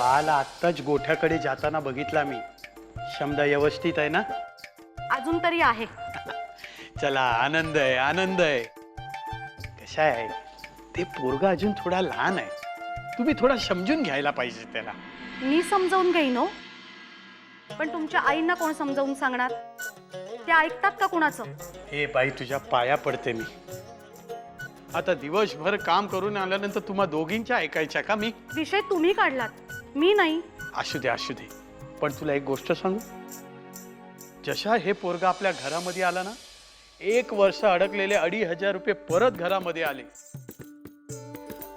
बाळाला आत्ताच गोठ्याकडे जाताना बघितला मी. शमदा व्यवस्थित आहे ना? अजून तरी आहे. चला, आनंद आहे, आनंद आहे. कशा आहे, ते पोरगा अजून थोडा लहान आहे. तुम्ही थोडा समजून घ्यायला पाहिजे त्याला. मी समजावून घेईन हो, पण तुमच्या आईंना कोण समजावून सांगणार? ते ऐकतात का कुणाचं? हे बाई, तुझ्या पाया पडते मी. आता दिवसभर काम करून आल्यानंतर तुम्हा दोघींच्या ऐकायच्या का मी? विषय तुम्ही काढलात, मी नाही. असू दे, असू दे. पण तुला एक गोष्ट सांगू, जशा हे पोरगा आपल्या घरामध्ये आला ना, 1 वर्ष अडकलेले 2,500 रुपये परत घरामध्ये आले.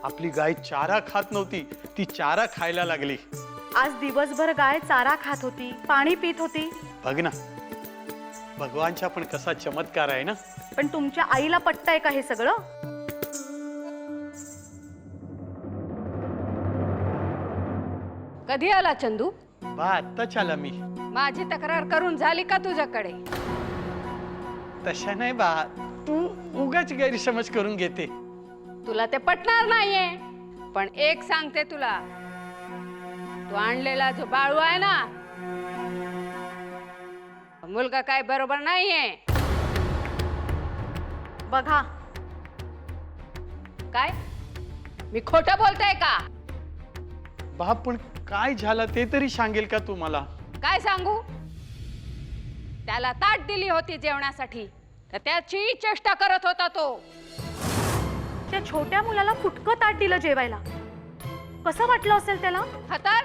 आपली गाय चारा खात नव्हती, ती चारा खायला लागली. आज दिवसभर गाय चारा खात होती, पाणी पित होती. बघ ना, भगवानचा पण कसा चमत्कार आहे ना. पण तुमच्या आईला पटतंय का हे सगळं? कधी आला चंदू? बा, आत्ताच आला मी. माझी तक्रार करून झाली का तुझ्याकडे? तशा नाही बा, तू उगाच गैरसमज करून घेते. तुला ते पटणार नाहीये, पण एक सांगते तुला, तू आणलेला जो बाळू आहे ना, मुलगा काय बरोबर नाहीये. बघा. काय? मी खोटं बोलतेय का? बाप, पण काय झालं ते तरी सांगेल का तू मला? काय सांगू? त्याला ताट दिली होती जेवणासाठी, तर त्याची चेष्टा करत होता तो. त्या छोट्या मुलाला फुटकं ताट दिलं जेवायला, कसं वाटलं असेल त्याला? खतर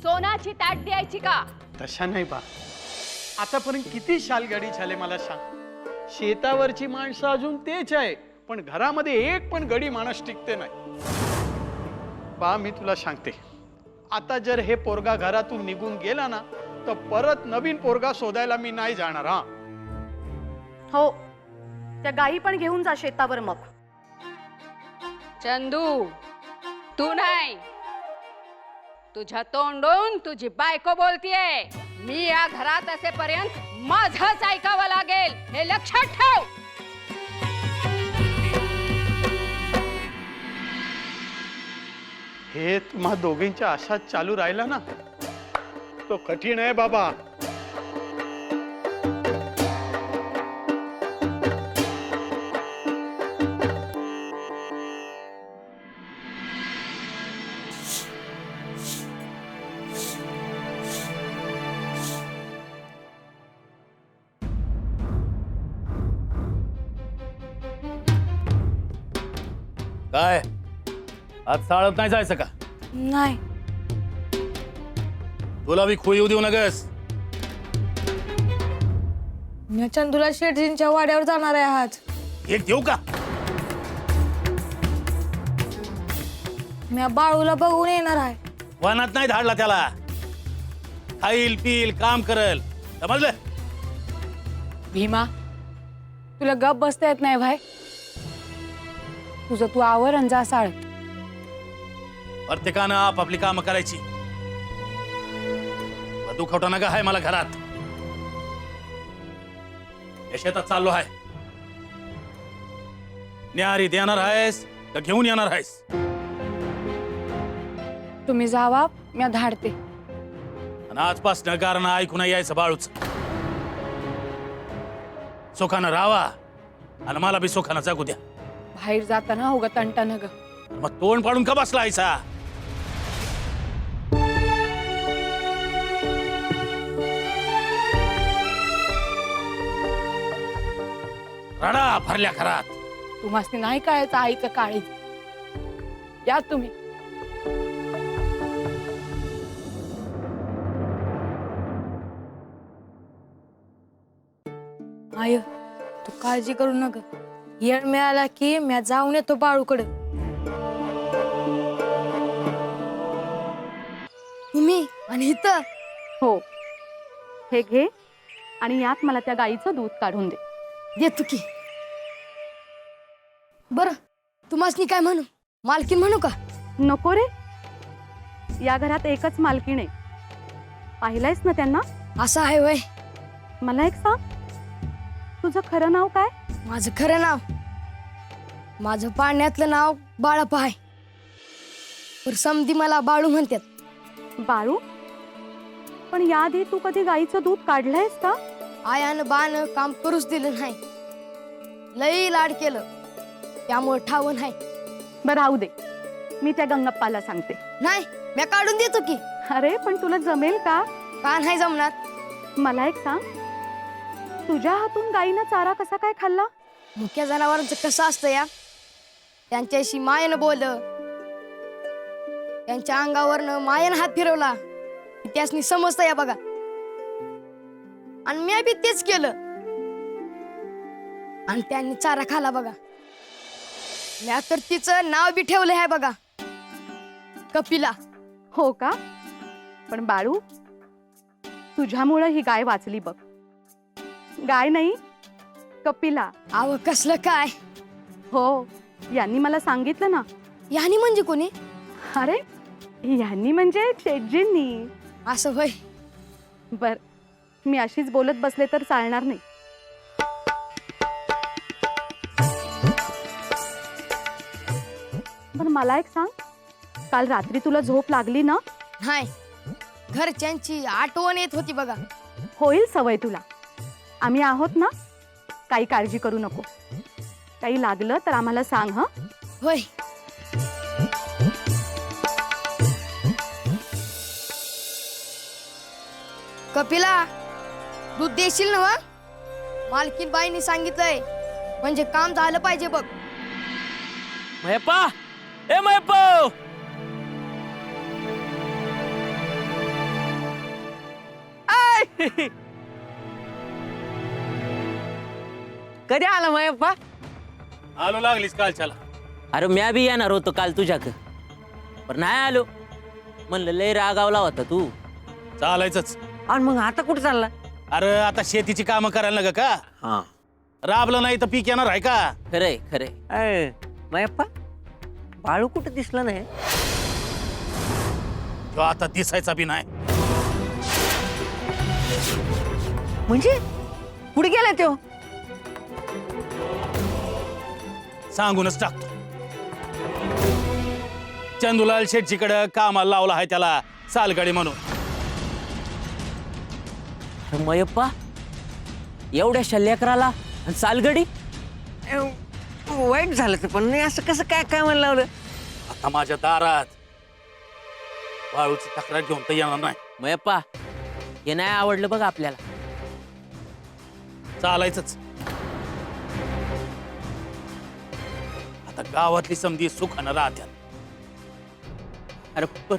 सोनाची ताट द्यायची का? तशा नाही बा. आतापर्यंत किती शालगाडी झाले मला सांग. शेतावरची माणसं अजून तेच आहे, पण घरामध्ये एक पण गडी माणूस टिकते नाही. बा, मी तुला सांगते, आता जर हे पोरगा घरातून निघून गेला ना, तर परत नवीन पोरगा शोधायला मी नाही जाणार. हा, हो, त्या गाई पण घेऊन जा शेतावर. मग चंदू, तू नाही, तुझ्या तोंडून तुझी बायको बोलतीये. मी या घरात असेपर्यंत माझंच ऐकावं लागेल, हे लक्षात ठेव. हे तुम्हा दोघींच्या असाच चालू राहिला ना, तो कठीण आहे बाबा. काय आज चालत नाही जायचं का? नाही. तुला बी खुई येऊ देऊ नगस. मी चंदूला शेटजींच्या वाड्यावर जाणार आहे आज. एक देऊ का? मी बाळूला बघून येणार आहे. वनात नाही धाडला त्याला. खाईल पिल काम करल, समजलं? भीमा, तुला गप बसता येत नाही भाई. तुझं तू आवर आणि जा साळ. प्रत्येकानं आपापली कामं करायची. दुखवटा नका आहे मला घरात. या शेतात चाललो आहे. न्यारी देणार आहेस का घेऊन येणार आहेस? तुम्ही जावा, मी धाडते. आणि आजपासनं कारण ऐकून यायचं बाळूच. सुखानं राहावा आणि मला बी सुखानं जगू द्या. बाहेर जाताना उगा तंटा नग. मग तोंड पाडून का बसला आयसा? रडा भरल्या घरात. तुम्हाला नाही कळायचं आईचं काळी. या तुम्ही. आय, तू काळजी करू नका. येळ मिळाला की मी जाऊन येतो बाळूकडे. तुम्ही आणि इथं. हो, हे घे आणि यात मला त्या गाईचं दूध काढून दे. देतो की. बर, तुम्हाला काय म्हणू? मालकीन म्हणू का? नको रे, या घरात एकच मालकीण आहे. पाहिलंयस ना त्यांना? असं आहे वय. मला एक सांग, तुझं खरं नाव काय? माझं खरं नाव, माझं पाण्यातलं नाव बाळाप्पा आहे. पर समधी मला बाळू म्हणतात. बाळू, पण याआधी तू कधी गाईचं दूध काढलंयस का? आयानं बानं काम करूच दिलं नाही. लई लाड केलं त्यामुळे ठाव नाही. बरं राहू दे, मी त्या गंगप्पाला सांगते. नाही मी काढून देतो की. अरे पण तुला जमेल का? का नाही जमणार? मला एक सांग, तुझ्या हातून गाईनं चारा कसा काय खाल्ला? मुख्या जनावरांचं कसं असतं या, त्यांच्याशी मायेनं बोललं, त्यांच्या अंगावरनं मायेनं हात फिरवला की त्यासनी समजतं या बघा. आणि मी बी तेच केलं आणि त्यांनी चारा खाला बघा. मी तर तिचं नाव बी ठेवलं आहे बघा, कपिला. हो का? पण बाळू, तुझ्यामुळं ही गाय वाचली बघ. गाय नाही, कपिला. आव कसलं काय? हो, यांनी मला सांगितलं ना. यानी म्हणजे कोणी? अरे यांनी म्हणजे शेटजींनी. असं होय. बर, मी अशीच बोलत बसले तर चालणार नाही. पण मला एक सांग, काल रात्री तुला झोप लागली ना? नाही, घरच्यांची आठवण येत होती बघा. होईल सवय तुला. आम्ही आहोत ना, काही काळजी करू नको. काही लागलं तर आम्हाला सांग. हं? होय. कपिला, दूध देशील ना? मालकीन बाईंनी सांगितलंय, म्हणजे काम झालं पाहिजे बघ. मयप्पा, ए मयप्पा, कधी आला मयप्पा? आलो लागलीस कालच्याला. अरे म्या बी येणार होतो काल तुझ्याक, पण नाही आलो. म्हणलं लय रागावला होता तू. चालायचंच. आणि मग आता कुठं चालला? अरे आता शेतीची कामं करायला नका का? हा, राबलं नाही तर पीक येणार आहे का? खरंय खरंय. मयप्पा, बाळू कुठं दिसला नाही? तो आता दिसायचा बी नाही. म्हणजे कुठे गेला तो? सांगूनच टाकतो. चंदूलाल शेटजीकडे कामाला लावला आहे त्याला, सालगाडी म्हणून. अरे मयप्पा, एवढ्या लेकराला आणि सालगडी? वाईट झालं ते, पण नाही असं कसं काय काय म्हणलं लावलं? आता माझ्या दारात बाळूची तक्रार घेऊन तर येणार नाही. मयप्पा, हे नाही आवडलं बघ आपल्याला. चालायचंच. आता गावातली समधी सुखानं राहत्यात. अरे पर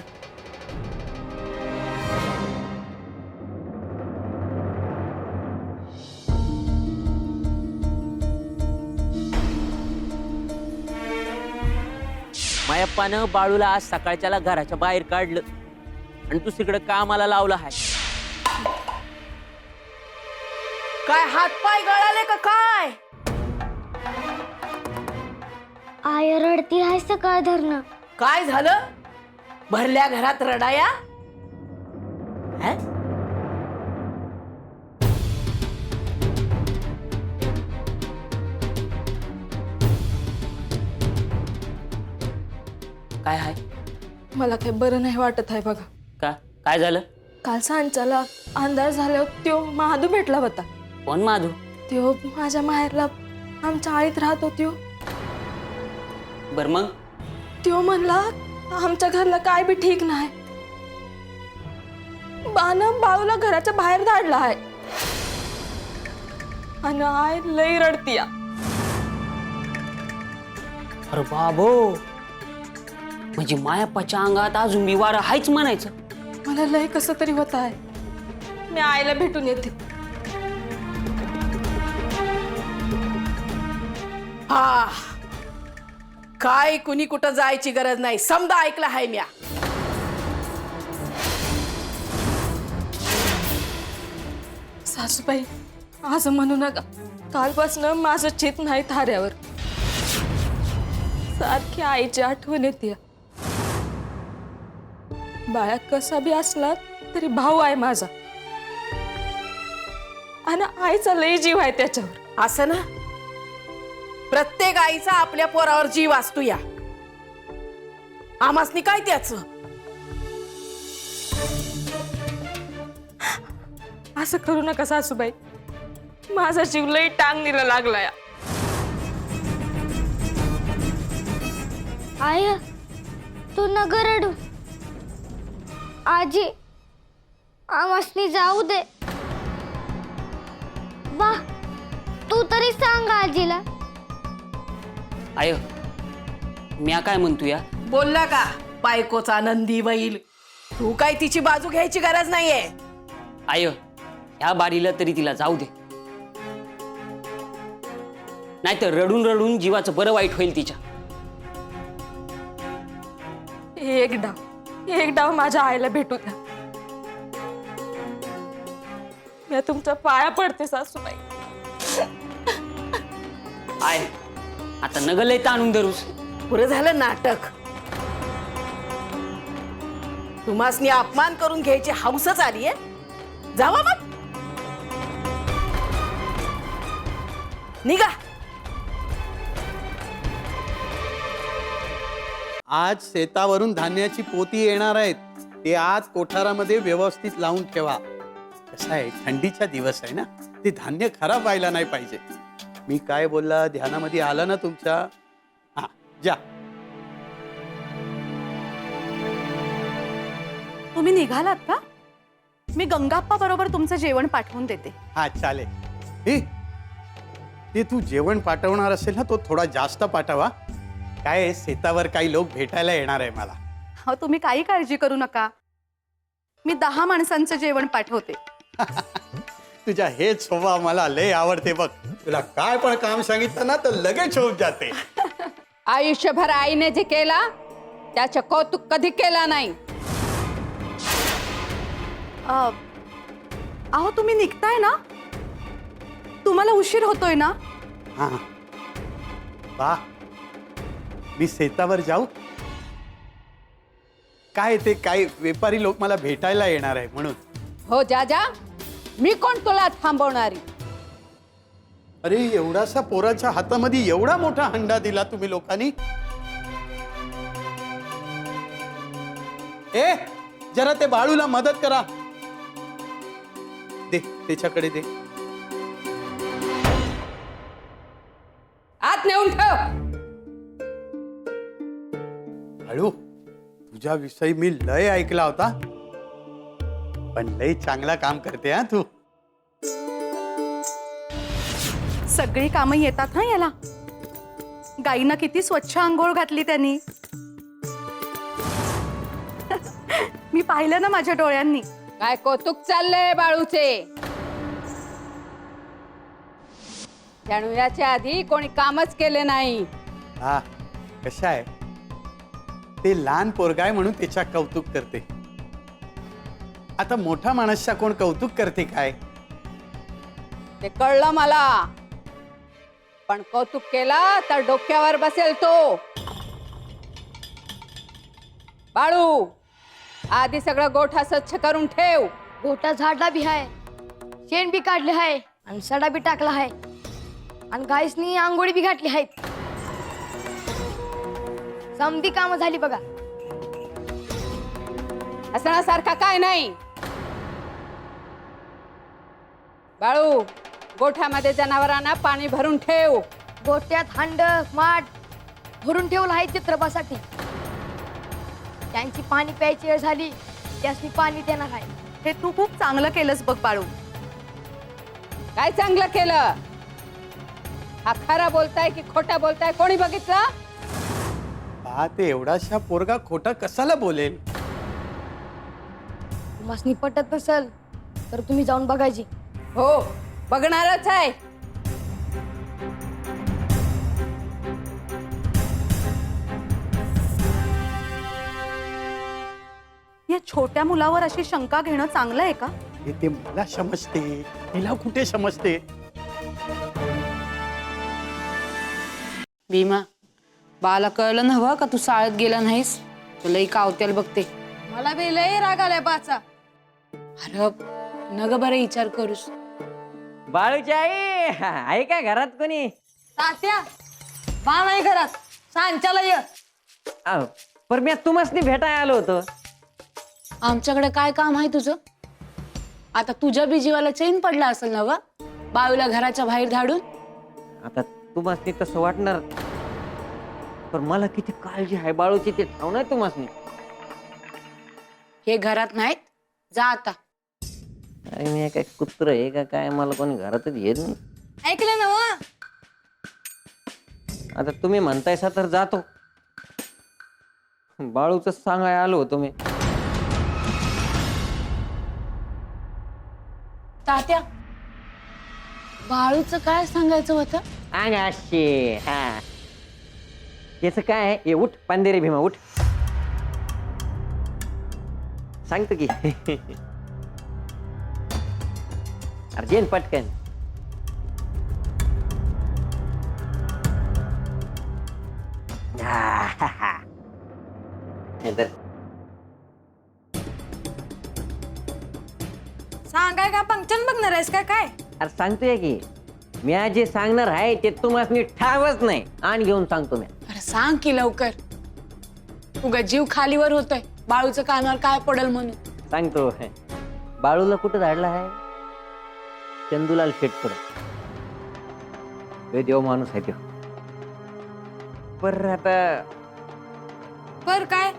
मायप्पानं बाळूला आज सकाळच्याला घराच्या बाहेर काढलं आणि दुसरीकडे कामाला लावलं आहे. काय हातपाय गळाले का काय? आय रडती आहे सकाळ धरणं. काय झालं? भरल्या घरात रडाया? हैं? काय आहे? मला काही बरं नाही वाटत आहे बघा. का काय झालं? काल सांच्याला अंधार झाल्यावर त्यो महादू भेटला होता. कोण माधू? त्यो माझ्या माहेरला आमच्या आळीत राहत होतो. बर मग? त्यो म्हणला आमच्या घरला काय बी ठीक नाही. बानं बाळूला घराच्या बाहेर धाडला आहे आणि आय लई रडतीया. अरे बाबो, म्हणजे मायाप्पाच्या अंगात अजून मी वारं हायच म्हणायचं. मला लई कसं तरी होत आहे. मी आईला भेटून येते. हा, काय कुणी कुठं जायची गरज नाही. समजा ऐकलं आहे म्या. सासूबाई, असं म्हणू नका. कालपासनं माझं चित नाही थाऱ्यावर. सारखी आईची आठवण येते. बाळा कसा बी असला तरी भाऊ आहे माझा आणि आईचा लय जीव आहे त्याच्यावर. असं ना, प्रत्येक आईचा आपल्या पोरावर जीव असतो या. आमासनी काय त्याच? असं करू नका सासूबाई, माझा जीव लई टांगणीला लागलाय. आय तू नग रडू. आजी आमासनी जाऊ दे. वा तू तरी सांग आजीला. आय मी काय म्हणतो या, बोलला का बायकोचा नंदी बैल? तू काय तिची बाजू घ्यायची गरज नाहीये. आय ह्या बारीला तरी तिला जाऊ दे, नाहीतर रडून रडून जीवाचं बरं वाईट होईल तिच्या. एक डाव माझ्या आईला भेटू द्या. मी तुमच्या पाया पडते सासूबाई. आय आता नगलय ताणून धरूस. पुरं झालं नाटक. तुम्हासनी अपमान करून घ्यायची हौसच आलीये. जावा मग, निघा. आज शेतावरून धान्याची पोती येणार आहेत. ते आज कोठारामध्ये व्यवस्थित लावून ठेवा. कसं आहे, थंडीचा दिवस आहे ना, ते धान्य खराब व्हायला नाही पाहिजे. मी काय बोलला ध्यानामध्ये आलं ना तुमच्या? हा जा. तुम्ही निघालात का? मी गंगाप्पा बरोबर तुमचं जेवण पाठवून देते. हा चालेल. हे ते तू जेवण पाठवणार असेल ना, तो थोडा जास्त पाठवा. काय आहे, शेतावर काही लोक भेटायला येणार आहे मला. हो तुम्ही काही काळजी करू नका. मी 10 माणसांचं जेवण पाठवते. तुझ्या हेच स्वभाव मला लय आवडते बघ. तुला काय पण काम सांगितलं ना तर लगेच होऊन जाते. आयुष्यभर आईने जे केला त्याचं कौतुक कधी केला नाही. अहो तुम्ही निघताय ना, तुम्हाला उशीर होतोय ना. हा वा, मी शेतावर जाऊ काय? ते काय व्यापारी लोक मला भेटायला येणार आहे म्हणून. हो जा जा, मी कोण तुला थांबवणारी? अरे एवढासा पोराच्या हातामध्ये एवढा मोठा हंडा दिला तुम्ही लोकांनी. ए जरा ते बाळूला मदत करा. दे त्याच्याकडे दे. आत नेऊन ठेव. बाळू, तुझ्या विषयी मी लय ऐकला होता, पण लय चांगला काम करते हा तू. सगळी कामं येतात हा याला. गाईनं किती स्वच्छ आंघोळ घातली त्यांनी. मी पाहिलं ना माझ्या डोळ्यांनी. काय कौतुक चाललंय बाळूचे. जणू याच्या आधी कोणी कामच केले नाही. हा कशा आहे, ते लहान पोरगाय म्हणून त्याच्या कौतुक करते. आता मोठा माणसाचा कोण कौतुक करते काय? ते कळलं मला, पण कौतुक केला तर डोक्यावर बसेल तो. बाळू, आधी सगळं गोठा स्वच्छ करून ठेव. गोटा झाडला बी हाय, शेण बी काढले हाय, आणि सडा बी टाकला हाय, आणि गाईसनी आंघोळी बी घातली आहेत. समधी कामं झाली बघा. हसण्यासारखा काय नाही. बाळू, गोठ्यामध्ये जनावरांना पाणी भरून ठेव. गोट्यात हंड माठ भरून ठेवलं आहे चित्रपासाठी. त्यांची पाणी प्यायची वेळ झाली, त्यासनी पाणी देणार आहे. हे तू खूप चांगलं केलंस बघ बाळू. काय चांगलं केलं? हा खरा बोलताय की खोटा बोलताय कोणी बघितलं? हा ते एवढाशा पोरगा खोटा कशाला बोलेल? तुम्हासनी पटत नसल तर तुम्ही जाऊन बघायची. हो बघणारच आहे. या छोट्या मुलावर अशी शंका घेणं चांगलं आहे का? हे ते मला समजते, तिला कुठे समजते? भीमा, बाला कळलं नव्ह का तू शाळेत गेला नाहीस? तुला कावत्याला बघते. मला बी लय राग आलाय बाचा. अरे नग बरं विचार करूस. बाळूची आई आहे का घरात कोणी? तात्या बा नाही घरात, सांच्याला ये. पर मी तुम्हाला भेटाय आलो होतो. आमच्याकडे काय काम आहे तुझं? आता तुझ्या बी जीवाला चैन पडला असेल ना वा, बाळूला घराच्या बाहेर धाडून. आता तुम्हाला तसं वाटणार, पण मला किती काळजी आहे बाळूची ते ठाव नाही तुम्हाला. हे घरात नाहीत, जा आता. अरे मी काय कुत्र आहे का काय, मला कोणी घरातच येत नाही. ऐकलं ना वा? आता तुम्ही म्हणतायसा तर जातो. बाळूच सांगाय आलो होतो मी. तात्या, बाळूचं काय सांगायचं होतं? अशी हा त्याच काय आहे, ये उठ पंधेरी भीमा उठ, सांगतो की. अर्जेंट पटकन. सांगाय का पंक्चर बघणार आहेस का काय? अरे सांगतोय की मी आज जे सांगणार आहे ते तुम्हाला ठावच नाही, आणि घेऊन सांगतो मी. अरे सांग की लवकर, उगा जीव खालीवर होतोय बाळूचं कानावर काय पडल म्हणून. सांगतो. बाळूला कुठं धाडला आहे? चंदूलाल शेटकडे. देव माणूस आहे तो. पर आता पर काय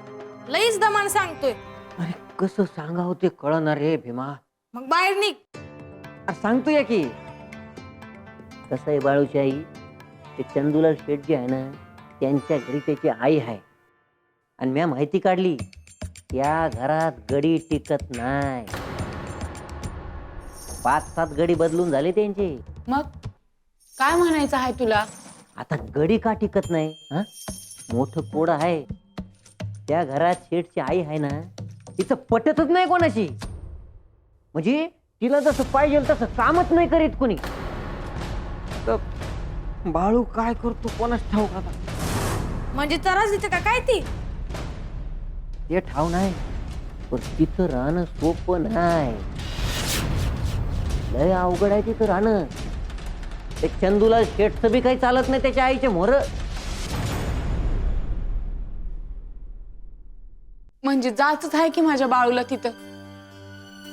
लईच दमान सांगतोय. अरे कसं सांगावं ते कळणार रे भीमा. मग बाहेर निघ. अरे सांगतोय की कसं आहे बाळूची आई, ते चंदूलाल शेठ जे आहे ना त्यांच्या घरी त्याची आई आहे, आणि मी माहिती काढली त्या घरात गडी टिकत नाही. 5-7 गडी बदलून झाले त्यांचे. मग काय म्हणायचं आहे तुला? आता गडी का टिकत नाही? हा, मोठं कोड आहे त्या घरात. शेठची आई आहे ना, तिचं पटतच नाही कोणाशी. म्हणजे तिला जसं पाहिजे तसं कामच नाही करीत कोणी. तर बाळू काय करतो कोणाच ठाऊक आता. म्हणजे त्रास देते का काय ती? ते ठाव नाही, पण तिथं राहणं सोपं नाही. लय अवघड आहे तिथं राहणं. ते चंदूलाल शेठचं बी काही चालत नाही त्याच्या आईचे मोर. म्हणजे जायचंच आहे की माझ्या बाळूला तिथं?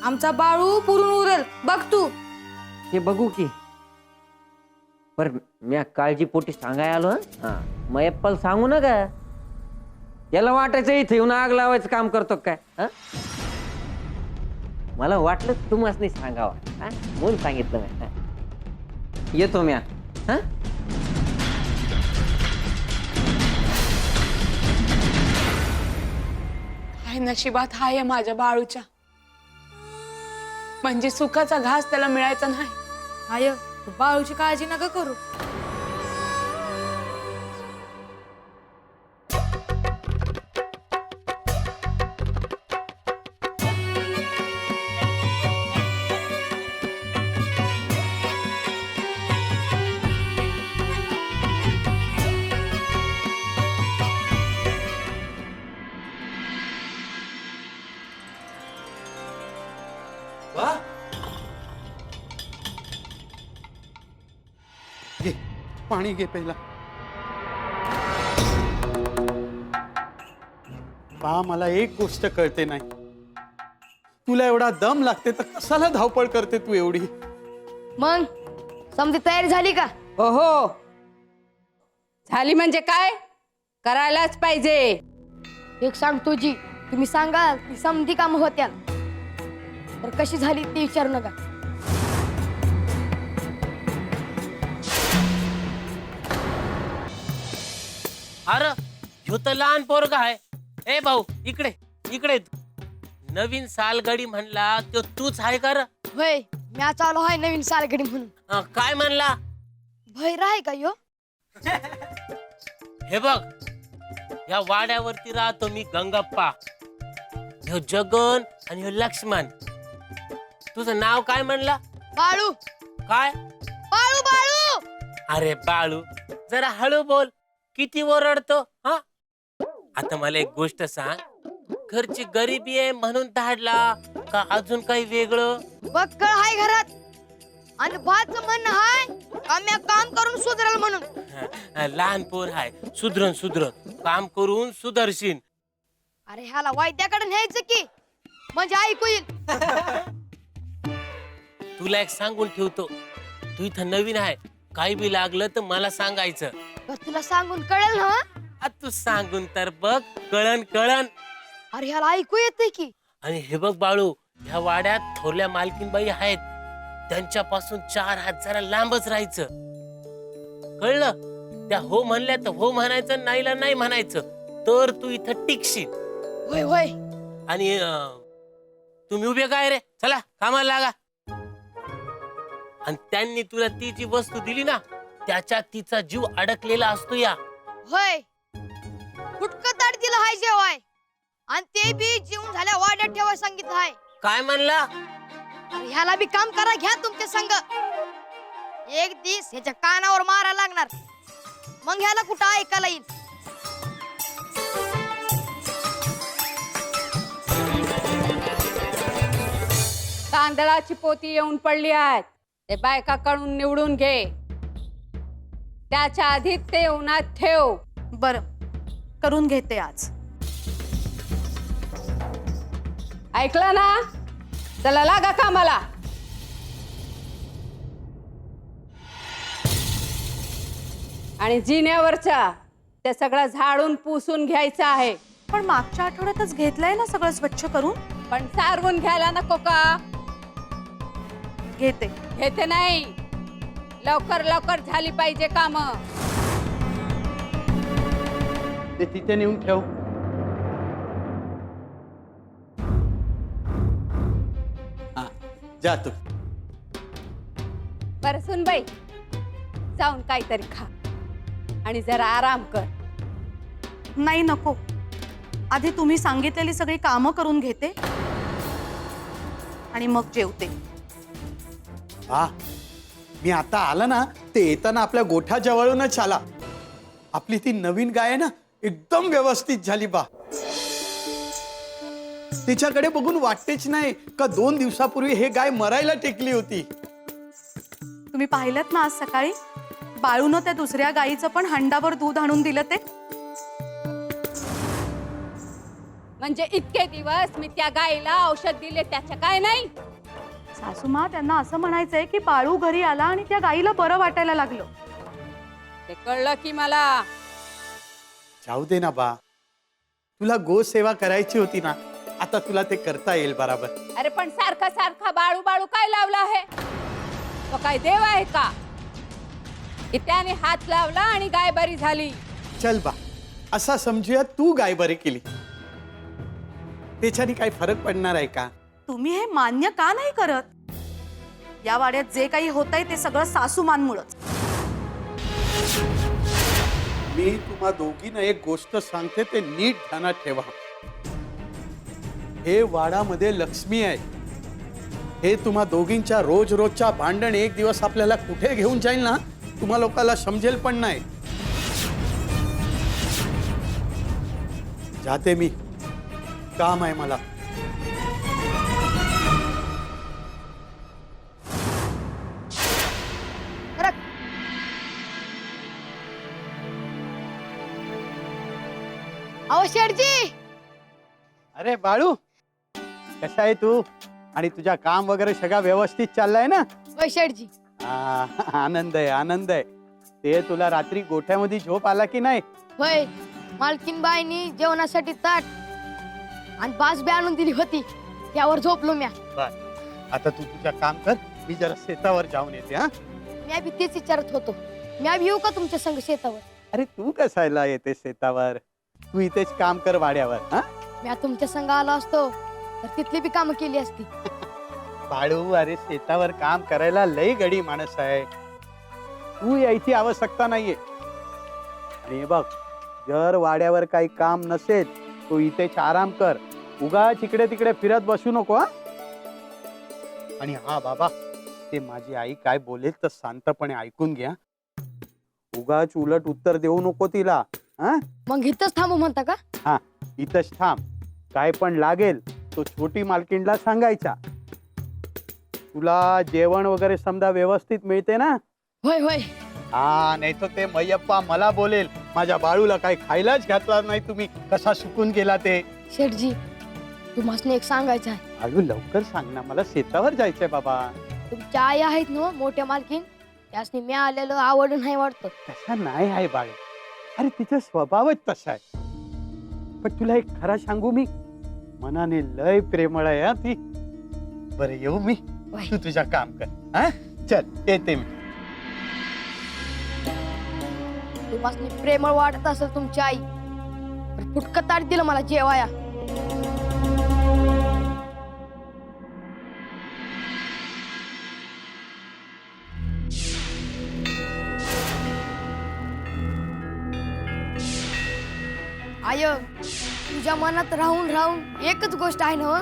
आमचा बाळू पुरून उरेल बघ तू. ते बघू की. पर मी काळजीपोटी सांगाय आलो. हा मग एप्पल सांगू नका. याला वाटायचं इथे येऊन आग लावायचं काम करतो काय? हा, मला वाटलं तुम्हाला सांगावं म्हणून सांगितलं मी. हा. येतो म्या. हा, काय नशिबात हाय माझ्या बाळूच्या. म्हणजे सुखाचा घास त्याला मिळायचा नाही. आय तू बाळूची काळजी नका करू. घे पाणी घे पहिला. बा मला एक गोष्ट कळते नाही, तुला एवढा दम लागते तर कशाला धावपळ करते तू एवढी? मग समजी तयारी झाली का? हो झाली म्हणजे काय करायलाच पाहिजे. एक सांगतो जी, तुम्ही सांगाल ती समधी काम होत्या, तर कशी झाली ते विचारू नका. अरे ह्यो तर लहान पोरगा आहे. ए भाऊ इकडे इकडे. नवीन सालगडी म्हणला तो तूच आहे का? होय, मॅच आलो आहे नवीन सालगडी म्हणून. काय म्हणला? भैर आहे का यो? हे बघ, या वाड्यावरती राहतो मी गंगप्पा. ह्यो जगन आणि ह्यो लक्ष्मण. तुझं नाव काय म्हणला? बाळू. काय? बाळू बाळू. अरे बाळू जरा हळू बोल, किती ओरडतो. हा, आता मला एक गोष्ट सांग, घरची गरिबी आहे म्हणून धाडला का अजून काही वेगळं? बक्कळ हाय घरात, आणि भाचं म्हणणं हाय का म्या काम करून सुधरल म्हणून. लहान पोर हाय, सुधरण काम करून सुधरशील. अरे ह्याला वैद्याकडे न्यायचं की म्हणजे ऐकू येईल. तुला एक सांगून ठेवतो, तू इथं नवीन आहे, काही बी लागलं तर मला सांगायचं. तर तुला सांगून कळेल ना. तू सांगून तर बघ, कळण कळण. अरे ह्याला ऐकू येते की. आणि हे बघ बाळू, ह्या वाड्यात थोरल्या मालकीनबाई आहेत, त्यांच्यापासून 4 हात जरा लांबच राहायचं, कळलं? त्या हो म्हणल्या तर हो म्हणायचं, नाहीला नाही म्हणायचं, तर तू इथं टिकशील. होय होय. आणि तुम्ही उभे काय रे, चला कामाला लागा. आणि त्यांनी तुला ती जी वस्तू दिली ना, त्याच्यात तिचा जीव अडकलेला असतो या. होय. फुटकं ताट दिलं हाय जेवाय आणि ते बी जेवून झाल्या वाड्यात ठेवाय सांगितलं हाय. काय म्हणला? अरे ह्याला बी काम करा घ्या तुमच्या संग. एक दिस ह्याच्या कानावर मारा लागणार, मग ह्याला कुठं ऐकायला येईल. तांदळाची पोती येऊन पडली आहेत, ते बायकाकडून निवडून घे. त्याच्या आधी ते उन्हात ठेव. बरं, करून घेते आज. ऐकलं ना? चला लागा कामाला. आणि जिन्यावरच्या ते सगळं झाडून पुसून घ्यायचं आहे. पण मागच्या आठवड्यातच घेतलंय ना सगळं स्वच्छ करून. पण सारवून घ्यायला नको का? घेते. घेते नाही, लवकर लवकर झाली पाहिजे काम. ते तिथे नेऊन ठेव. हा, जा तू. बरं सुनबाई, जाऊन काहीतरी खा आणि जरा आराम कर. नाही नको, आधी तुम्ही सांगितलेली सगळी कामं करून घेते आणि मग जेवते. हा, मी आता आला ना, ते येताना आपल्या गोठा जवळूनच आला. आपली ती नवीन गाय आहे ना, एकदम व्यवस्थित झाली बा. तिच्याकडे बघून वाटतेच नाही का 2 दिवसापूर्वी हे गाय मरायला टेकली होती. तुम्ही पाहिलं ना आज सकाळी बाळूनं त्या दुसऱ्या गाईचं पण हंडाभर दूध आणून दिलं ते. म्हणजे इतके दिवस मी त्या गाईला औषध दिले, त्याच्या काय नाही? सासूमा, त्यांना असं म्हणायचंय की बाळू घरी आला आणि त्या गाईला बरं वाटायला लागलं. ते कळलं की मला. जाऊ दे ना बा, तुला गो सेवा करायची होती ना, आता तुला ते करता येईल बराबर. अरे पण सारखा सारखा बाळू बाळू काय लावला आहे? तो काय देव आहे का की त्याने हात लावला आणि गाय बरी झाली? चल बा, असा समजूया तू गाय बरी केली, त्याच्याने काही फरक पडणार आहे का? तुम्ही हे मान्य का नाही करत? या वाड्यात जे काही होतंय ते सगळं सासूमांमुळेच. मी तुम्हा दोघींना एक गोष्ट सांगते, ते नीट ध्यानात ठेवा. हे वाडामध्ये लक्ष्मी आहे. हे तुम्हा दोघींच्या रोज रोजच्या भांडण एक दिवस आपल्याला कुठे घेऊन जाईल ना, तुम्हा लोकांना समजेल पण नाही. जाते मी, काम आहे मला. अहो शेठजी. अरे बाळू, कसा आहे तू? आणि तुझ्या काम वगैरे सगळं व्यवस्थित चाललंय ना? होय शेठजी. आनंद आहे, आनंद आहे. ते तुला रात्री गोठ्यामध्ये झोप आला की नाही? होय, मालकीन बाईनी जेवणासाठी ताट आणि बासबी आणून दिली होती, त्यावर झोपलो म्या. आता तू तुझं काम कर, मी जरा शेतावर जाऊन येते. हा, म्या बी तेच विचारत होतो, म्या बी येऊ का तुमच्या संग शेतावर? अरे तू कसायला येते शेतावर? तू इथेच काम कर वाड्यावर. हा, म्या तुमच्या संग आलो असतो तर तिथली बी कामं केली असती. बाळू, अरे शेतावर काम करायला लय गडी माणूस आहे, तू यायची आवश्यकता नाहीये. आणि हे बघ, जर वाड्यावर काही काम नसेल तू इथेच आराम कर, उगाच इकडे तिकडे फिरत बसू नको. हा, आणि हा बाबा, ते माझी आई काय बोलेल तर शांतपणे ऐकून घ्या. उगाच उलट उत्तर देऊ नको तिला. हा, मग इथंच थांबू म्हणता का? हा, इथंच थांब. काय पण लागेल तो छोटी मालकीणला सांगायचा. तुला जेवण वगैरे समजा व्यवस्थित मिळते ना? होय होय. हा, नाही तर ते मैयप्पा मला बोलेल, माझ्या बाळूला काही खायलाच घातला नाही तुम्ही, कसा सुकून गेला ते. शेठजी तुम्हाला एक सांगायचं आहे. अगं लवकर सांग ना, मला शेतावर जायचंय बाबा. तुमच्या आई आहेत ना मोठ्या मालकीन, त्यासनी मी आलेलं आवड नाही वाटतं. तसा नाही आहे बाळ, अरे तिचा स्वभावच तसा आहे. पण तुला एक खरा सांगू मी, मनाने लय प्रेमळ आहे हा ती. बरं येऊ मी, तू तुझ्या काम कर. हा चल येते मी. तुम्हाला प्रेमळ वाटत असेल तुमची आई, तर फुटकं ताट दिलं मला जेवाया. आय तुझ्या मनात राहून राहून एकच गोष्ट आहे ना,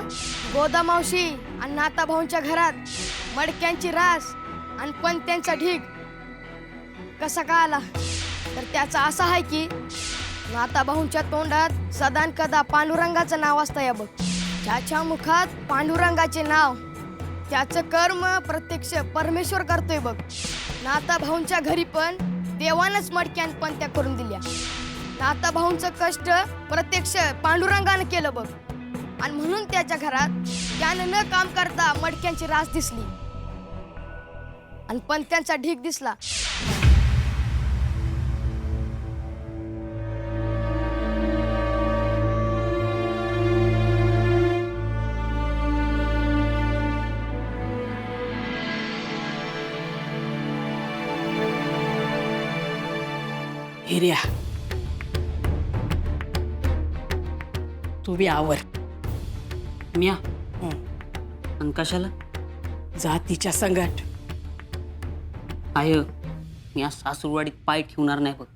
गोदा मावशी आणि नाता भाऊंच्या घरात मडक्यांची रास आणि पंत्यांचा ढीग कसा का आला, तर त्याचा असा आहे की नाता भाऊंच्या तोंडात सदान कदा पांडुरंगाचं नाव असतं या बघ. ज्याच्या मुखात पांडुरंगाचे नाव, त्याचं कर्म प्रत्यक्ष परमेश्वर करतोय बघ. नाता भाऊंच्या घरी पण देवानच मडक्यान पंत्या करून दिल्या. नाता भाऊंचं कष्ट प्रत्यक्ष पांडुरंगानं केलं बघ, आणि म्हणून त्याच्या घरात त्यानं न काम करता मडक्यांची रास दिसली आणि पंत्यांचा ढीग दिसला. हिर्या, तू बी आवर. म्या आणि कशाला? जातीच्या संगट. आय मी आज सासूरवाडीत पाय ठेवणार नाही बघ.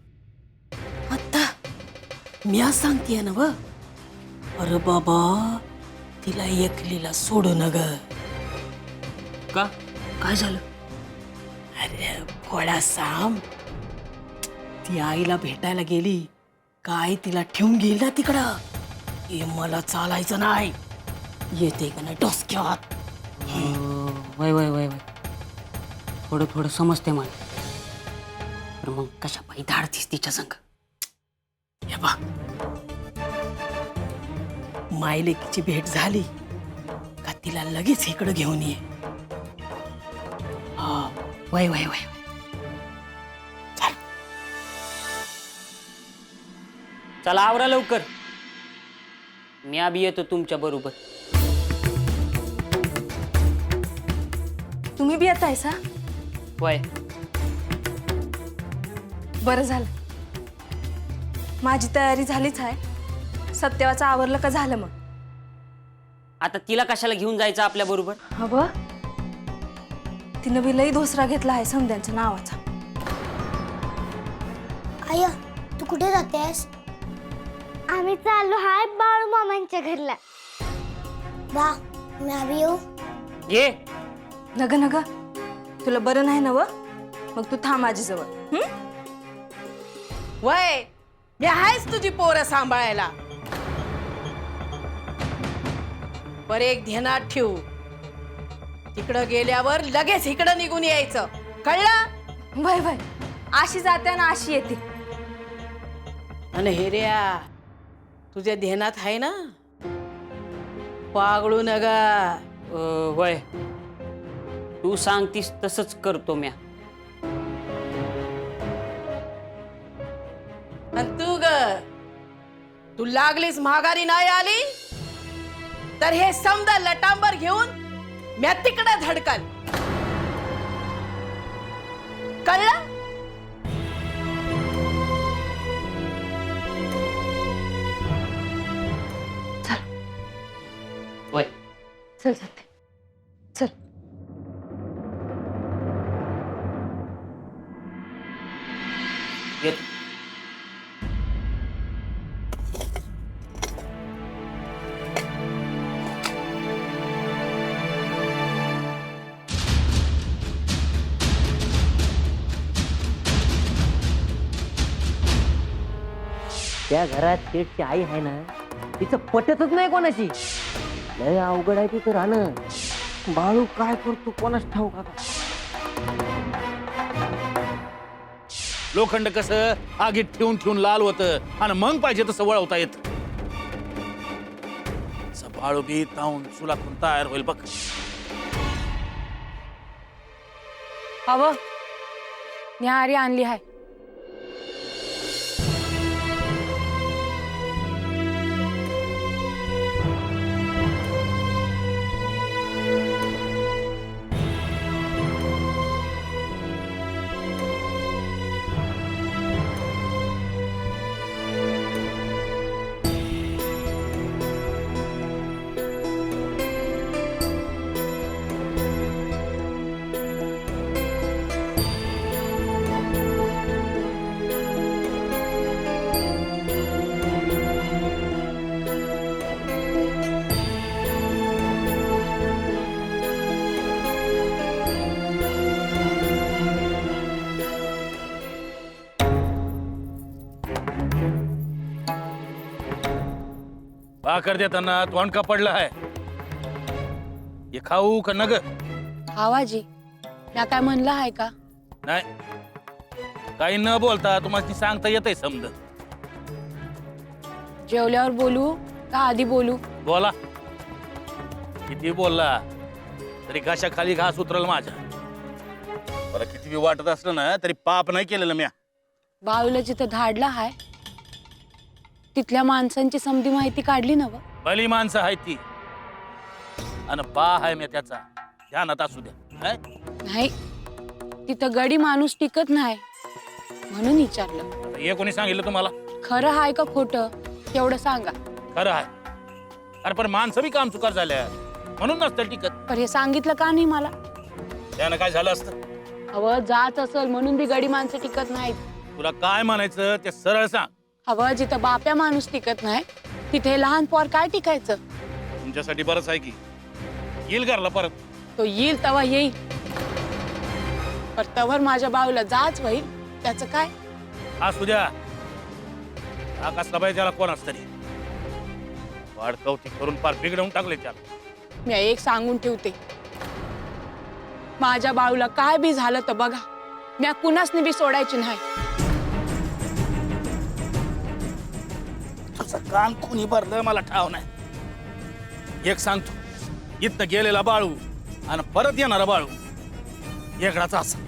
आता म्या सांगतेय ना व. अरे बाबा, तिला एकलीला सोडू न ग. का? काय झालं? अरे भोळा साम, ती आईला भेटायला गेली काय तिला ठेवून गेली ना तिकडं. हे मला चालायचं नाही. येते का नाही डोसक्यात. वय वय वय वय थोडं थोडं समजते मला. तर मग कशा पायी धाडतीस तिच्या संग? हे बघ, मायलेकीची भेट झाली का तिला लगेच इकडं घेऊन ये. हा वय वय वय. चला आवरा लवकर, मी बी येतो तुमच्या बरोबर. तुम्ही बी येत आहेसा? वय बरं झालं, माझी तयारी झालीच आहे. सत्यवाचं आवरलं का झालं मग? आता तिला कशाला घेऊन जायचं आपल्या बरोबर? हवं, तिनं बी लई धोसरा घेतला आहे समद्यांच्या नावाचा. आय तू कुठे जातेस? आम्ही चाललो हाय बाळू मामांच्या घरला. वा मी आम्ही येऊ? ये. नग नग, तुला बरं नाही ना व? मग तू थांब माझ्याजवळ. वय मी आहेच तुझी पोरं सांभाळायला. पर एक ध्यानात ठेवू, तिकडं गेल्यावर लगेच इकडं निघून यायचं, कळलं? वय वय, अशी जाते ना अशी येते. आणि हेऱ्या, तुझ्या ध्यानात आहे ना, पागळू नका. वय तू सांगतीस तसंच करतो म्या. आणि तू ग, तू लागलीस माघारी नाही आली तर हे समजा लटांबर घेऊन म्या तिकडे धडकल, कळलं? वय चल जाते, चल. येतो. त्या घरात शेठची आई आहे ना, तिचं पटतच नाही कोणाशी. लय अवघड आहे तिथं राहणं. बाळू काय करतो कोणाच ठाऊक आता. लोखंड कसं आगीत ठेवून ठेवून लाल होतं आणि मग पाहिजे तसं वळवता येत. बाळू बी ताऊन चुलातून तयार होईल बघ. हवं न्याहारी आणली हाय. भाकर देताना तोंड का पडलं आहे. हे खाऊ का नग? आवाजी म्या काय म्हणलं आहे का? नाही, काही न बोलता तुम्हाला सांगता येतंय समज. जेवल्यावर बोलू का आधी बोलू? बोला. किती बोलला तरी घाशा खाली घास उतरल माझ्या. बरं किती बी वाटत असलं ना तरी पाप नाही केलेलं म्या. बाळूला जिथं धाडला हाय तिथल्या माणसांची समधी माहिती काढली ना व? भली माणसं आहे ती आणि बा आहे मी त्याचा ध्यानात असू द्या. काय? नाही, तिथं गडी माणूस टिकत नाही म्हणून विचारलं. आता हे कोणी सांगितलं तुम्हाला? खरं हाय का खोटं तेवढं सांगा. खरं आहे. अरे पण माणसं बी काम चुकार झाल्या म्हणून नसतं टिकत. पर हे सांगितलं का नाही मला? त्यानं काय झालं असतं? हवं जात असल म्हणून बी गडी माणसं टिकत नाहीत. तुला काय म्हणायचं ते सरळ सांग. हवं जिथं बाप्या माणूस टिकत नाही तिथे लहान पोर काय टिकायचं? तुमच्यासाठी बरंच आहे की येईल घरला परत. तो येईल तवा येईल, पर तवर माझ्या बाळूला जाच होईल त्याचं काय? असू द्या. हा कसला पाहिजे त्याला कोणाच तरी वाढ कौतिक करून पार बिघडवून टाकले त्याला. मी एक सांगून ठेवते, माझ्या बाळूला काय बी झालं तर बघा म्या कुणासनी बी सोडायची नाही. तुझं कान कोणी भरलं मला ठाव नाही. एक सांगतो, इथं गेलेला बाळू आणि परत येणारा बाळू वेगळाच असा.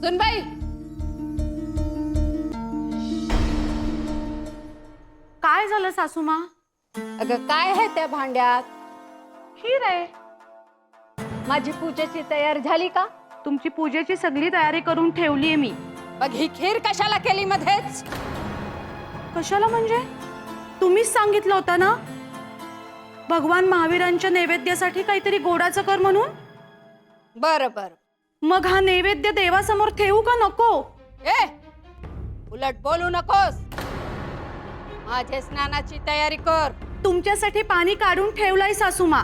सुनबाई, काय झालं सासूमा? अगं काय आहे त्या भांड्यात? खीर आहे. माझी पूजेची तयारी झाली का? तुमची पूजेची सगळी तयारी करून ठेवलीये मी. मग ही खीर कशाला केली मध्येच? कशाला म्हणजे? तुम्हीच सांगितलं होतं ना भगवान महावीरांच्या नैवेद्यासाठी काहीतरी गोडाचं कर म्हणून. बर बर. मग हा नैवेद्य देवासमोर ठेवू का नको? ए, उलट बोलू नकोस. माझे स्नानाची तयारी कर. तुमच्यासाठी पाणी काढून ठेवलंय सासूमा.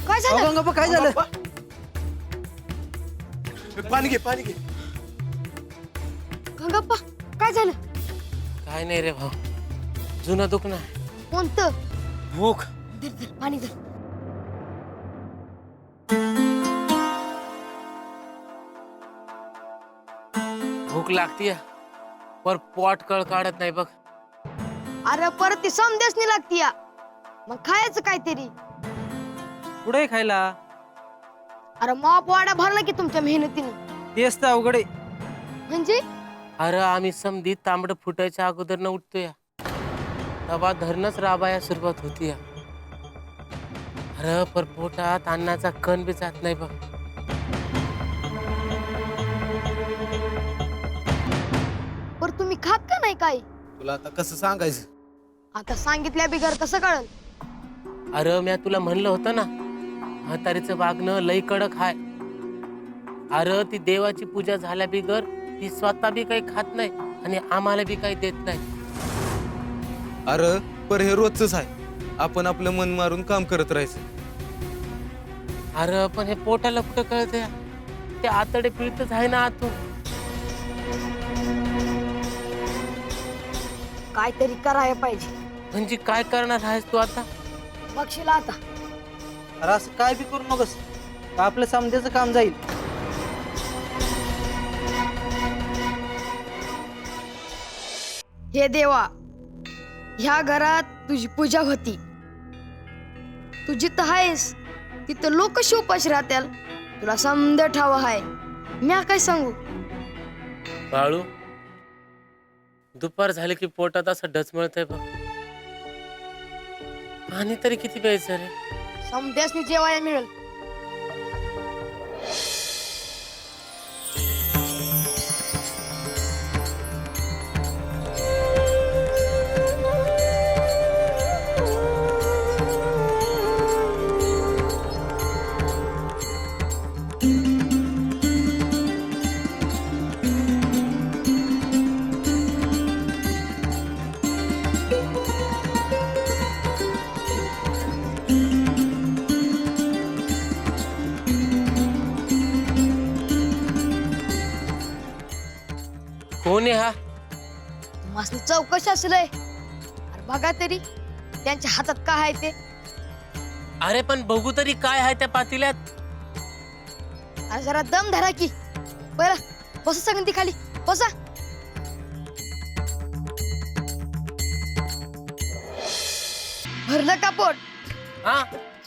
काय झालं? गंगाप्पा काय झालं? पाणी घे, पाणी घे. गंगप्पा काय झालं? काय नाही रे भाऊ, जुनं दुखणं. कोणतं? भूक. धर धर पाणी धर. भूक लागतीये पर पोट कळ काढत नाही बघ. अरे परत ती समदेसनी लागती या. मग खायचं काहीतरी. कुठे खायला? अरे माप वाडा भरला की तुमच्या मेहनतीनं. तेच तर अवघड आहे. म्हणजे अरे आम्ही समधी तांबड फुटायच्या अगोदर न उठतोय, तवा धरणच राबाया सुरुवात होती. अरे पर पोटात अन्नाचा कण बी जात नाही बघ. पर तुम्ही खात का नाही काय? तुला आता कसं सांगायचं? आता सांगितल्या बिगर कसं कळल? अरे म्या तुला म्हणलं होतं ना, म्हातारीचं वागणं लई कडक हाय. अरे ती देवाची पूजा झाल्या बिगर ती स्वतः बी काही खात नाही आणि आम्हाला बी काही देत नाही. अरे पर हे रोजच आहे. आपण आपलं मन मारून काम करत राहायचं. अरे पण हे पोटाला कुठं कळतंय? ते आतडे पिळतच आहे ना आतून. काहीतरी करायला पाहिजे. म्हणजे काय करणार आहेस तू आता? बघशील आता. अरे असं काय बी करू नकोस, आपलं समजायचं काम जाईल. हे देवा, ह्या घरात तुझी पूजा होती. तू जिथं आहेस तिथं लोक कशी उपाशी राहत्याल तुला समज ठाव आहे. म्या काय सांगू? बाळू, दुपार झाली की पोटात असं डचमळतंय बघ. पाणी तरी किती प्यायचं रे? समध्यासनी जेवायला मिळेल. कोण आहे हा? मासनी चौकशी असलंय. अरे बघा तरी त्यांच्या हातात काय आहे ते. अरे पण बघू तरी काय आहे त्या पातेल्यात. अरे जरा दम धरा की. बरं बसा सगळी खाली बसा. भरलं का पोट? हा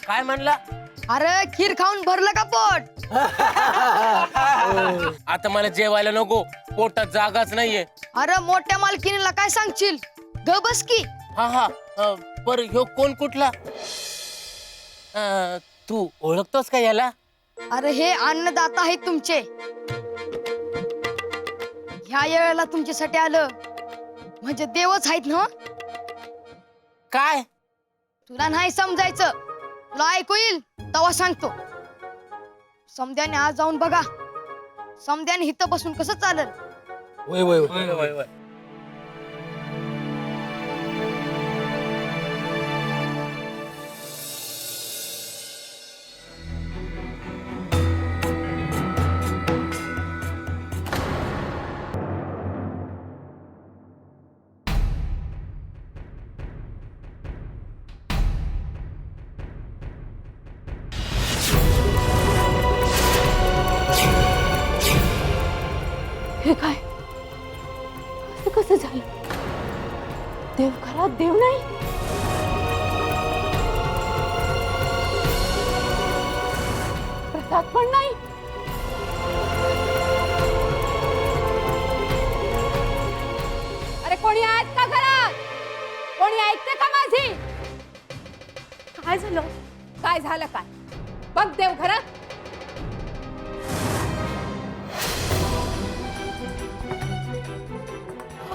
काय म्हणला? अरे खीर खाऊन भरलं का पोट? आता मला जेवायला नको, पोटात जागाच नाहीये. अरे मोठ्या मालकीनीला काय सांगशील? ग बस की. हा हा पर ह्यो कोण कुठला? तू ओळखतोस का याला? अरे हे अन्नदाता आहेत तुमचे. ह्या वेळेला तुमच्यासाठी आलं म्हणजे देवच आहेत ना. काय? तुला नाही समजायचं. तुला ऐकू येईल तेव्हा सांगतो. समद्याने आज जाऊन बघा. समद्याने इथं बसून कसं चालेल? वय वय वय वय वय. हे काय? असं कसं झालं? देव घरात देव नाही. प्रसाद पण नाही. अरे कोणी आहेत का घरात? कोणी ऐकते का माझी? काय झालं? काय झालं काय? बघ देव घरात.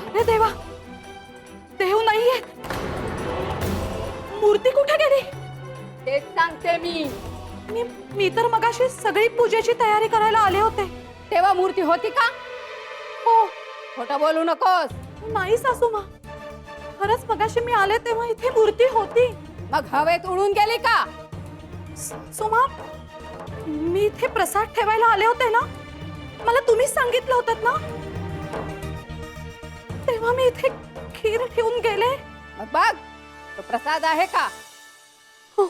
अरे देवा, देव नाहीये. मूर्ती कुठे गेली? तेच सांगते मी. मी तर मगाशी सगळी पूजेची तयारी करायला आले होते. तेव्हा मूर्ती होती का? हो. खोटं बोलू नकोस. नाही सासूमा, खरंच मगाशी मी आले तेव्हा इथे मूर्ती होती. मग हवेत उडून गेली का? सासूमा, मी इथे प्रसाद ठेवायला आले होते ना. मला तुम्हीच सांगितलं होतं ना. तेव्हा मी इथे खीर ठेवून गेले. मग बघ तो प्रसाद आहे का? हो.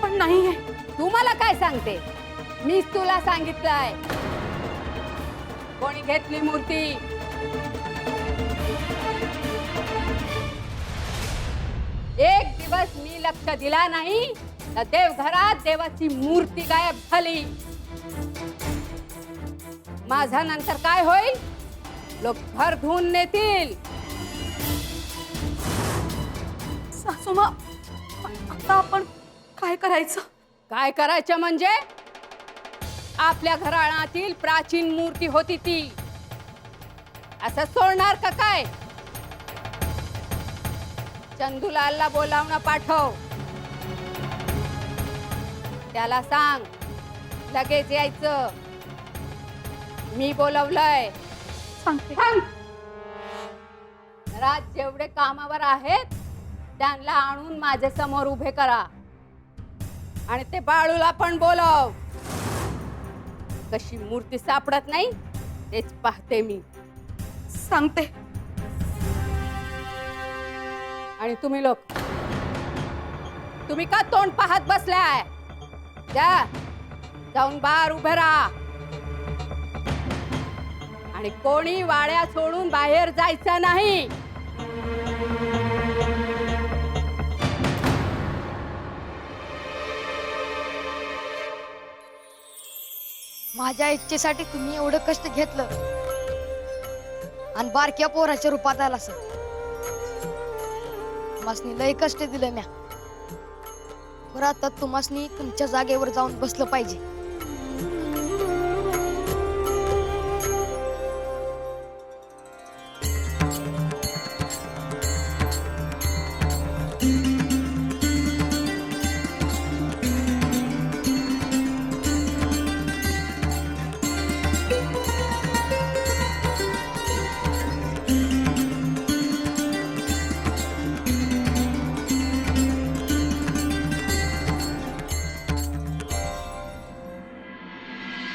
पण नाहीये. तू मला काय सांगते? मीच तुला सांगितलंय. कोणी घेतली मूर्ती? एक दिवस मी लक्ष दिला नाही तर देवघरात देवाची मूर्ती गायब झाली. माझा नंतर काय होईल? लोक घर धुवून नेतील. सासूमा, आता आपण काय करायचं? काय करायचं म्हणजे? आपल्या घराण्यातील प्राचीन मूर्ती होती ती. असं सोडणार का काय? चंदूलालला बोलावणं पाठव. त्याला सांग लगेच यायचं. मी बोलवलंय. सांगते. घरात जेवढे कामावर आहेत त्यांना आणून माझ्या समोर उभे करा आणि ते बाळूला पण बोलव. कशी मूर्ती सापडत नाही तेच पाहते मी. सांगते. आणि तुम्ही लोक, तुम्ही का तोंड पाहत बसलाय? जा, जाऊन बाहेर उभे राहा आणि कोणी वाड्या सोडून बाहेर जायचं नाही. माझ्या इच्छेसाठी तुम्ही एवढं कष्ट घेतलं आणि बारक्या पोराच्या रूपात आला सर. तुम्हासनी लय कष्ट दिलं म्या. बरं आता तुम्हासनी तुमच्या जागेवर जाऊन बसलं पाहिजे.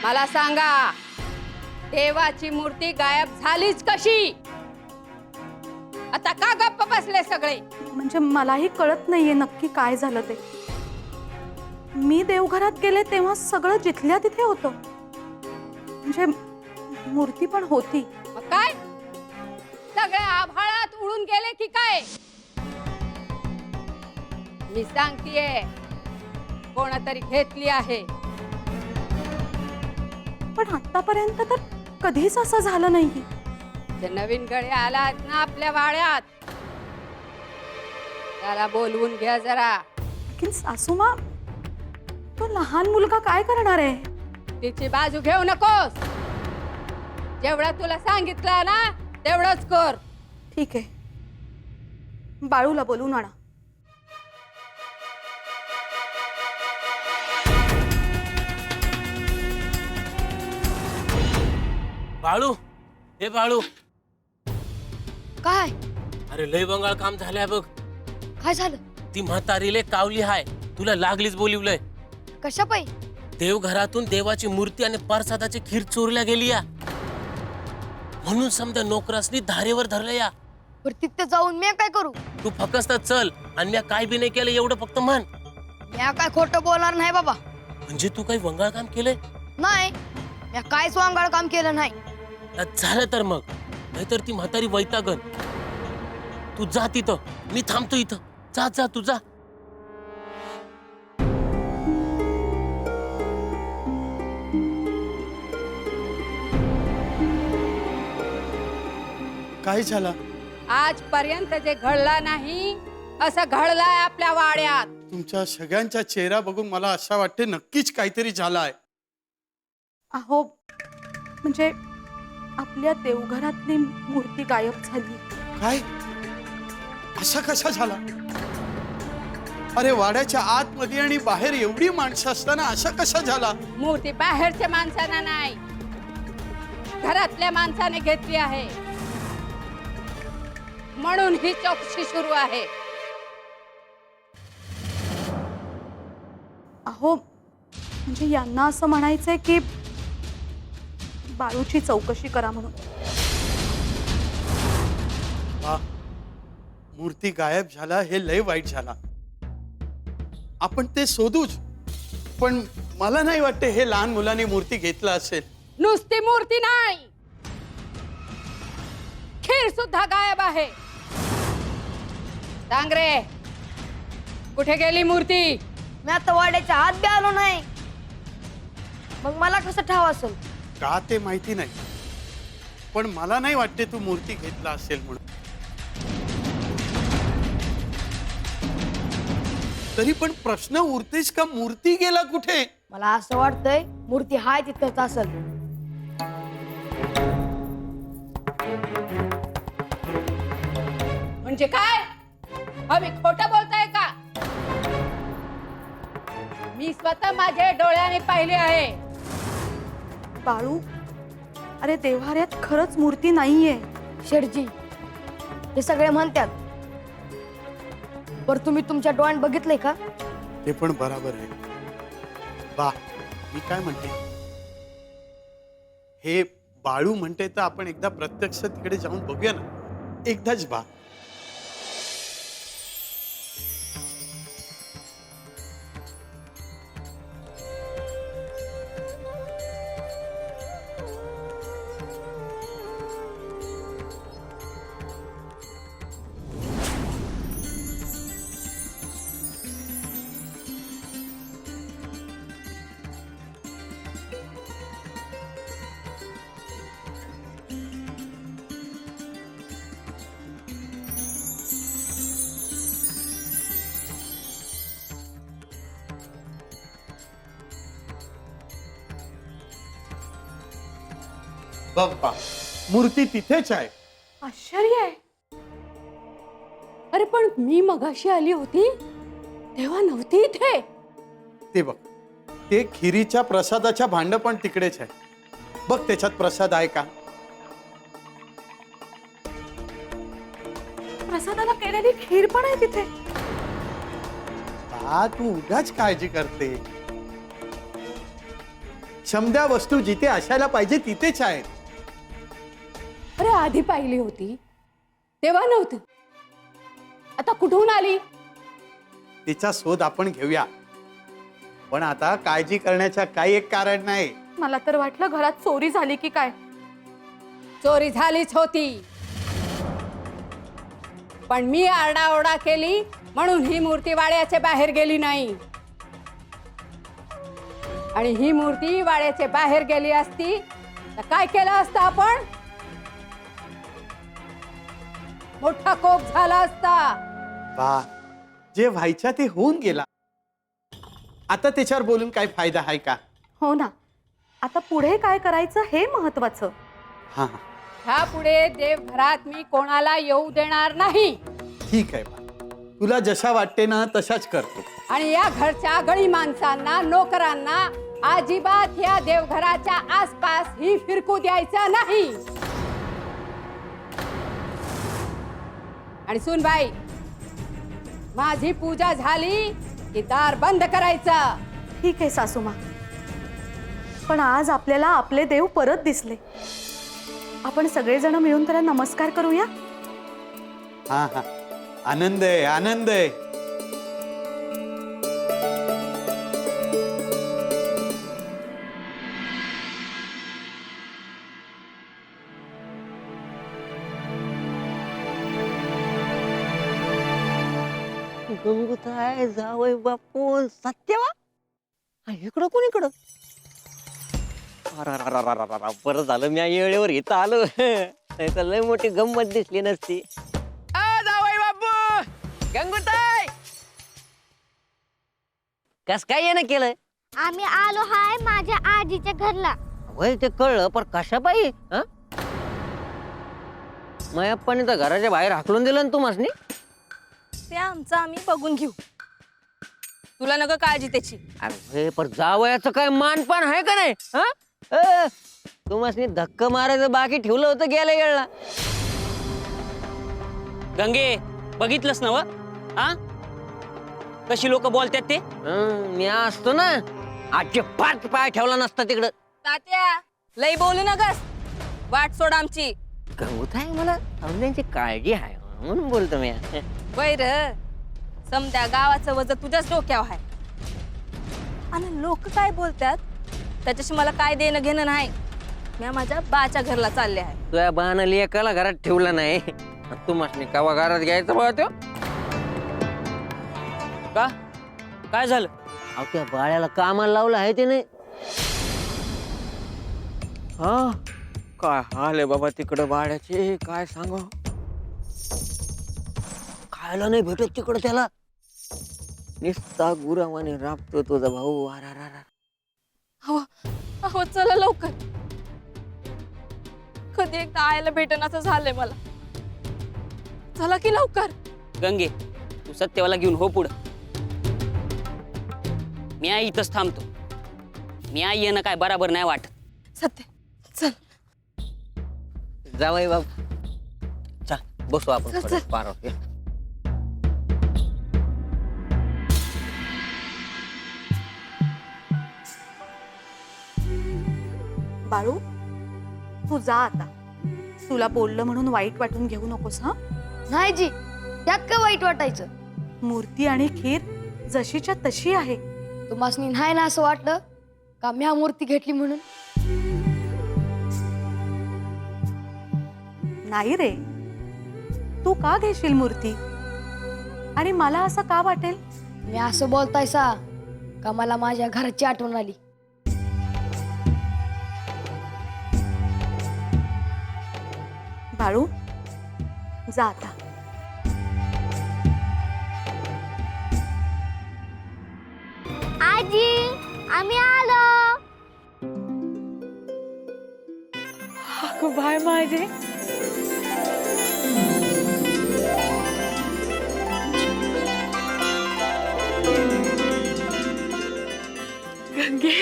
मला सांगा, देवाची मूर्ती गायब झालीच कशी? आता का गप्प बसले सगळे? म्हणजे मलाही कळत नाहीये नक्की काय झालं ते. मी देवघरात गेले तेव्हा सगळं जिथल्या तिथे होतं. म्हणजे मूर्ती पण होती. मग काय सगळे आभाळात उडून गेले की काय? मी सांगतेय कोणातरी घेतली आहे. पण आतापर्यंत तर कधीच असं झालं नाही. जे नवीन गळे आलात ना आपल्या वाड्यात, त्याला बोलवून घ्या जरा. लेकिन सासूमा, तो लहान मुलगा काय करणार आहे? तिची बाजू घेऊ नकोस. जेवढं तुला सांगितलं ना तेवढंच कर. ठीक आहे, बाळूला बोलून आणा. बाळू, हे बाळू, काय? अरे लय बंगाळ काम झालंय बघ. काय झालं? ती म्हातारीले कावली हाय, तुला लागलीच बोलिवलंय. कशा पायी? देवघरातून देवाची मूर्ती आणि प्रसादाची खीर चोरल्या गेली या. म्हणून समजा नोकरासनी धारेवर धरलं या. बरं तिथे जाऊन मी काय करू? तू फक्त चल आणि मी काय बी नाही केलं एवढं फक्त म्हण. मी काय खोटं बोलणार नाही बाबा. म्हणजे तू काही वंगाळ काम केलंय? नाही, मी काहीच वांगाळ काम केलं नाही. झालं तर मग, नाहीतर ती म्हातारी वैतागन. तू जा तिथं, मी थांबतो इथं. जा जा तू जा. काय झालं? आजपर्यंत जे घडलं नाही असं घडलंय आपल्या वाड्यात. तुमच्या सगळ्यांचा चेहरा बघून मला असं वाटते नक्कीच काहीतरी झालंय. अहो, म्हणजे आपल्या देवघरातली मूर्ती गायब झाली. काय? असा कसा झाला? अरे वाड्याच्या आतमध्ये आणि बाहेर एवढी माणसं असताना असा कसा झाला? मूर्ती बाहेरच्या माणसानं नाही, घरातल्या माणसाने घेतली आहे. म्हणून ही चौकशी सुरू आहे. अहो, म्हणजे यांना असं म्हणायचंय की बाळूची चौकशी करा म्हणून. मूर्ती गायब झाला हे लय वाईट झाला. आपण ते शोधूच, पण मला नाही वाटते हे लहान मुलांनी मूर्ती घेतला असेल. नुसती मूर्ती नाही, खीर सुद्धा गायब आहे. सांग रे, कुठे गेली मूर्ती? मी आता वाड्याच्या आत बी आलो नाही, मग मला कसं ठाव असेल? का ते माहिती नाही, पण मला नाही वाटते तू मूर्ती घेतला असेल म्हणून. तरी पण प्रश्न उरतेच का, मूर्ती गेला कुठे? मला असं वाटतंय मूर्ती हाय तिथंच असेल. म्हणजे काय? आम्ही खोटं बोलताय का? मी स्वतः माझ्या डोळ्याने पाहिले आहे. बाळू, अरे देव्हाऱ्यात खरंच मूर्ती नाहीये. शेठजी, हे सगळे म्हणतात, पर तुम्ही तुमच्या डोळ्यात बघितलंय का? ते पण बराबर आहे. बा, मी काय म्हणते, हे बाळू म्हणते तर आपण एकदा प्रत्यक्ष तिकडे जाऊन बघूया ना, एकदाच. बा, बघ बा, मूर्ती तिथेच आहे. आश्चर्य आहे. अरे पण मी मगाशी आली होती तेव्हा नव्हती इथे. ते बघ, ते खिरीच्या प्रसादाच्या भांड पण तिकडेच आहे. बघ त्याच्यात प्रसाद आहे का? प्रसादाला केलेली खीर पण आहे तिथे. बा, तू उगाच काळजी करते. समद्या वस्तू जिथे असायला पाहिजे तिथेच आहेत. अरे आधी पाहिली होती तेव्हा नव्हतं, आता कुठून आली? तिचा शोध आपण घेऊया, पण आता काळजी करण्याचं काही एक कारण नाही. मला तर वाटलं घरात चोरी झाली की काय. चोरी झालीच होती, पण मी आरडाओरडा केली म्हणून ही मूर्ती वाड्याच्या बाहेर गेली नाही. आणि ही मूर्ती वाड्याच्या बाहेर गेली असती तर काय केलं असतं आपण? मोठा कोप झाला असता. बा, जे व्हायचं ते होऊन गेला. आता त्याच्यावर बोलून काय फायदा आहे का? हो ना, आता पुढे काय करायचं हे महत्वाचं. हा, ह्या पुढे देवघरात मी कोणाला येऊ देणार नाही. ठीक आहे बा, तुला जशा वाटते ना तशाच करतो. आणि या घरच्या गडी माणसांना, नोकरांना अजिबात या देवघराच्या आसपास ही फिरकू द्यायचं नाही. आणि सुनबाई, माझी पूजा झाली की दार बंद करायचं. ठीक आहे सासूमा, पण आज आपल्याला आपले देव परत दिसले. आपण सगळेजण मिळून त्याला नमस्कार करूया. हा हा, आनंद आहे, आनंद आहे. गंगूताय, जावई बापू, सत्यवा, इकडं कोणीकडं? बरं झालं मी येळेवर इथं आलो, नाही तर लय मोठी गंमत दिसली नसती. जावई बापू, गंगूताई, कस काय येणं केलं? आम्ही आलो हाय माझ्या आजीच्या घरला. वय ते कळलं, पण कशा पायी? मयप्पाने तर घराच्या बाहेर हाकलून दिलं ना तुम्हासनी. ते आमचं आम्ही बघून घेऊ, तुला नका काळजी त्याची. अरे पण जावयाचं काय मानपान आहे का नाही? तुम्हासनी धक्क मारायचं बाकी ठेवलं होतं गेल्या वेळेला. गंगे, बघितलंस ना व? कशी लोक बोलतात ते. मी असतो ना, आजचे पाच पाय ठेवला नसता तिकडं. तात्या, लई बोलू नकस, वाट सोड आमची. गंगूत आहे, मला औंध्यांची काळजी आहे म्हणून बोलतो मी. वैर समद्या गावाचं वजन तुझ्याच डोक्यावर आहे. आणि लोक काय बोलतात त्याच्याशी मला काय देणं घेणं नाही. मी माझ्या बाच्या घरला चालले आहे. तुझ्या बाण लेकाला घरात ठेवला नाही, तू मासनी कावा घरात घ्यायचा बघा तो. का काय झालं? अहो त्या बाळ्याला कामाला लावलं आहे ते नाही. हा काय हाल आहे बाबा तिकडं बाळ्याचे, काय सांगू. खायला नाही भेटत तिकडं त्याला. निस्ता गुरावाने राबतो तुझा भाऊ. अहो अहो चला लवकर. कधी एकदा आयला भेटन असं झालंय मला. चला की लवकर. गंगे तू सत्यवाला घेऊन हो पुढं. मी आई इथंच थांबतो. मी आई येणं काय बराबर नाही वाटत. सत्य चल. जावई बाबू चल बसू आपण चल, थोडं चल. पारावर. ये. बाळू तू जा आता. तुला बोललं म्हणून वाईट वाटून घेऊ नकोस हा. नाही जी, त्यात काय वाईट वाटायचं. मूर्ती आणि खीर जशीच्या तशी आहे. तुम्हासनी नाही ना असं वाटलं का म्या मूर्ती घेतली म्हणून? नाही रे, तू का घेशील मूर्ती आणि मला असं का वाटेल? मी असं बोलतायसा का मला माझ्या घराची आठवण आली. बाळू जा आता. आजी आम्ही आलो. अगं बाय माझे. गंगे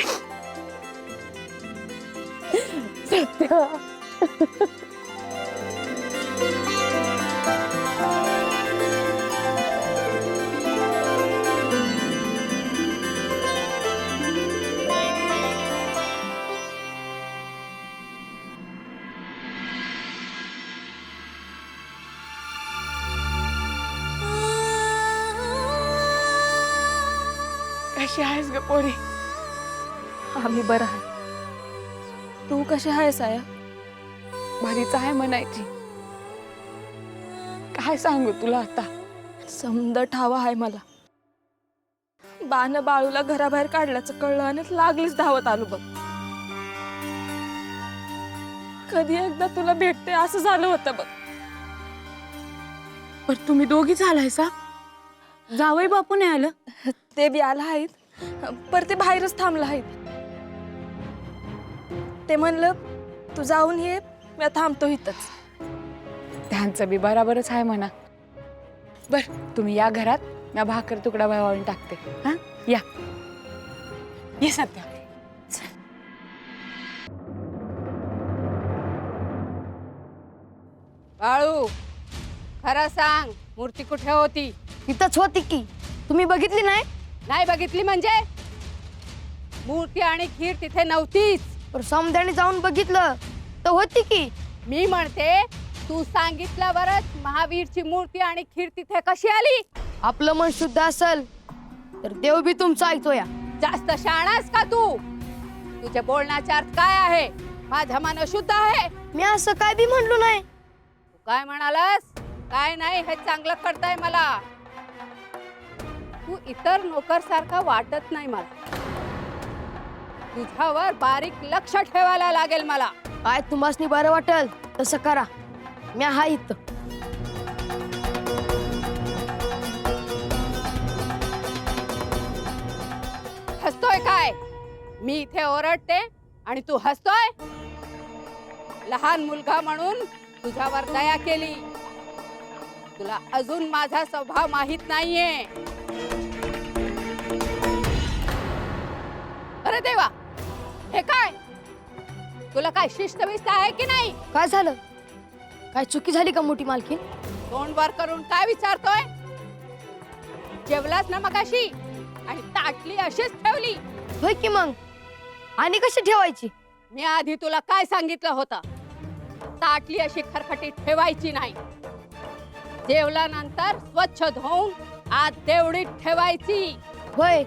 कशी आहेस ग पोरी? आम्ही बरं आहे. तू कशी आहेस आया? बरीच आहे म्हणायची. काय सांगू तुला आता, समद ठावा आहे मला. बाण बाळूला घराबाहेर काढल्याचं कळलं आणि लागलीच धावत आलो बघ. कधी एकदा तुला भेटते असं झालं होतं बघ. पण तुम्ही दोघी झालायसा? जावई बापू नाही आलं? ते बी आला आहेत, पर ते बाहेरच थांबलं आहेत. ते म्हणलं तू जाऊन ये, मी थांबतो इथंच. त्यांचं बी बराबरच आहे म्हणा. बर तुम्ही या घरात, मी भाकर तुकडा वाळून टाकते. हा या ये सत्या. बाळू खरं सांग, मूर्ती कुठे होती? इथंच होती की, तुम्ही बघितली नाही? नाही बघितली म्हणजे? मूर्ती आणि खीर तिथे नव्हतीच. पण समद्याने जाऊन बघितलं तर होती की. मी म्हणते तू सांगितल्यावरच महावीरची मूर्ती आणि खीर तिथे कशी आली? आपलं मन शुद्ध असेल तर देव बी तुमचा ऐकतो या. जास्त शहाणास का तू? तुझ्या बोलण्याचा अर्थ काय आहे? माझं मन शुद्ध आहे. मी असं काय बी म्हणलो नाही. तू काय म्हणालास? काय नाही हे चांगलं कळतंय मला. तू इतर नोकर सारखा वाटत नाही मला. तुझ्यावर बारीक लक्ष ठेवायला लागेल मला. काय तुम्हासनी बरं वाटेल तसं करा. मी हा इथं. हसतोय काय? मी इथे ओरडते आणि तू हसतोय? लहान मुलगा म्हणून तुझ्यावर दया केली. तुला अजून माझा स्वभाव माहित नाहीये. अरे देवा, हे काय? तुला काय शिस्तविस्त आहे की नाही? काय झालं? काय चुकी झाली का मोठी मालकीन? तोंड वर करून काय विचारतोय? जेवलास ना मगाशी आणि ताटली अशीच ठेवली? होय की मग, आणि कशी ठेवायची? मी आधी तुला काय सांगितलं होतं? ताटली अशी खरखटीत ठेवायची नाही. जेवल्यानंतर स्वच्छ धुवून आत देवडीत ठेवायची. होय,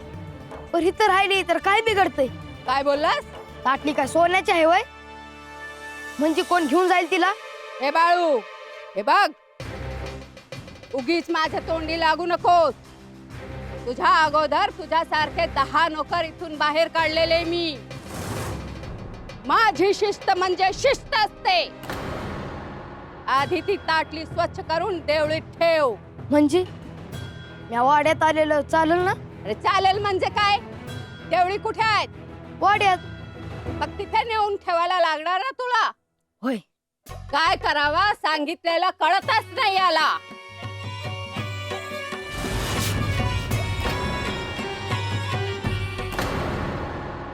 पण इथं राहिली तर काय बिघडतंय? काय बोललास? ताटली काय सोन्याची आहे वय? म्हणजे कोण घेऊन जाईल तिला? हे बाळू, हे बघ, उगीच माझ्या तोंडी लागू नकोस. तुझ्या अगोदर तुझ्यासारखे 10 नोकर इथून बाहेर काढलेले मी. माझी शिस्त म्हणजे शिस्त असते. आधी ती ताटली स्वच्छ करून देवळीत ठेव. म्हणजे या वाड्यात आलेलं चालेल ना? अरे चालेल म्हणजे काय? देवळी कुठे आहेत? वाड्यात. मग तिथे नेऊन ठेवायला लागणार ना तुला. होय. काय करावा सांगितलेलं कळतच नाही याला.